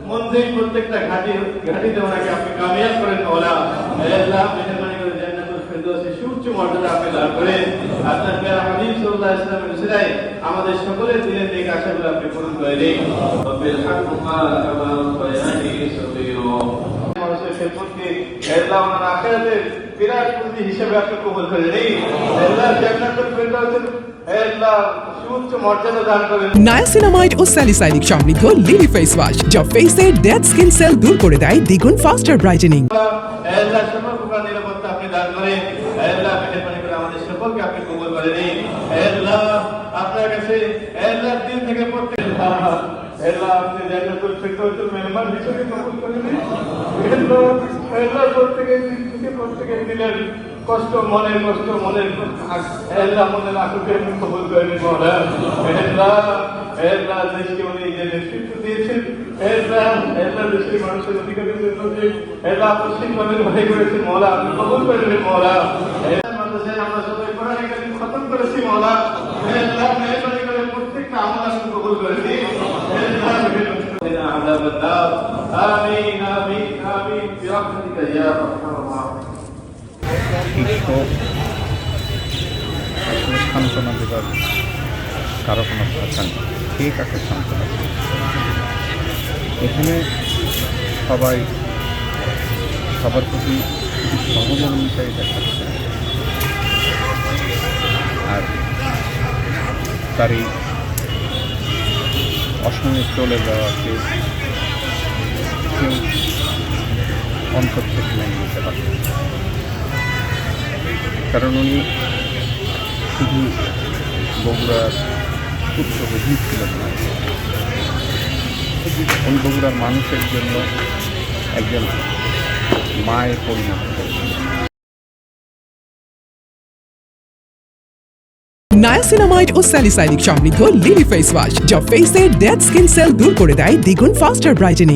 মন্দির প্রত্যেকটা ঘাটিতে ওনাকে আপনি কামিয়াব করেন মওলা। আল্লাহ মেহেরবানি করে জান্নাতুল ফেরদৌসে সুউচ্চ মর্যাদা আপনি দান করেন। আপনার প্রিয় হাবিব সাল্লাল্লাহু আলাইহি ওয়াসাল্লামের উসিলায় আমাদের সকলের দিনের নেক আশাগুলো আপনি পূরণ করে দিন। রব্বিল হামদুকা কামা রাব্বায়ানি সগীরা। মানুষের খেদমতকে আল্লাহ ওনার আখিরাতের বিরাট পুঁজি হিসেবে আপনি কবুল করে নিন। আল্লাহ জান্নাতুল ফেরদৌসে আল্লাহ সুউচ্চ মর্যাদা দান করেন। নায়াসিনামাইড ও স্যালিসাইলিক সমৃদ্ধ লিলি ফেস ওয়াশ যা ফেসের ডেড স্কিন সেল দূর করে দেয় দ্বিগুণ ফাস্টার ব্রাইটেনিং। আল্লাহ সকল প্রকার নিরাপত্তা আপনি দান করেন। আল্লাহ মেহেরবানি করে আমাদের সকলকে আপনি কবুল করে নিন। আল্লাহ আপনার কাছে আল্লাহ দিন থেকে প্রত্যেক আল্লাহ আপনি জান্নাতুল ফেরদৌসের মেহমান হিসেবে কবুল করে নিন। আল্লাহ প্রত্যেকের দিলের কষ্ট, মনের কষ্ট, আল্লাহ মনের আকুকে আপনি কবুল করে নিন মওলা। আল্লাহ দেশকে উনি যে নেতৃত্ব দিয়েছেন, আল্লাহ দেশের মানুষের অধিকারের জন্য যে আল্লাহ পশ্চিমভাবে লড়াই করেছেন মওলা, আপনি কবুল করে নিন মওলা। মাদ্রাসায় আমরা সবাই কোরআন কারীম খতম করেছি মওলা। আল্লাহ মেহেরবানি করে প্রত্যেকটা আমল আপনি কবুল করে দিন। আমিন আমিন আমিন বিরহমাতিকা ইয়া আরহামার রাহিমিন। সান্ত্বনা দেবার কারো কোনো কথা নেই, ঠিক আছে সান্ত্বনা। এখানে সবার প্রতি সহমর্মিতাই দেখাচ্ছে, আর তারই অসময়ে চলে যাওয়াকে কেউ অন্তর থেকে মেনে নিতে পারছে, কারণ উনি শুধু বগুড়ার পুত্রবধূ ছিলেন না, উনি বগুড়ার মানুষের জন্য একজন মায়ের পরিণত হয়েছিলেন। নায়াসিনামাইড ও স্যালিসাইলিক সমৃদ্ধ লিলি ফেস ওয়াশ যা ফেসের ডেড স্কিন সেল দূর করে দেয় দ্বিগুণ ফাস্টার ব্রাইটেনিং।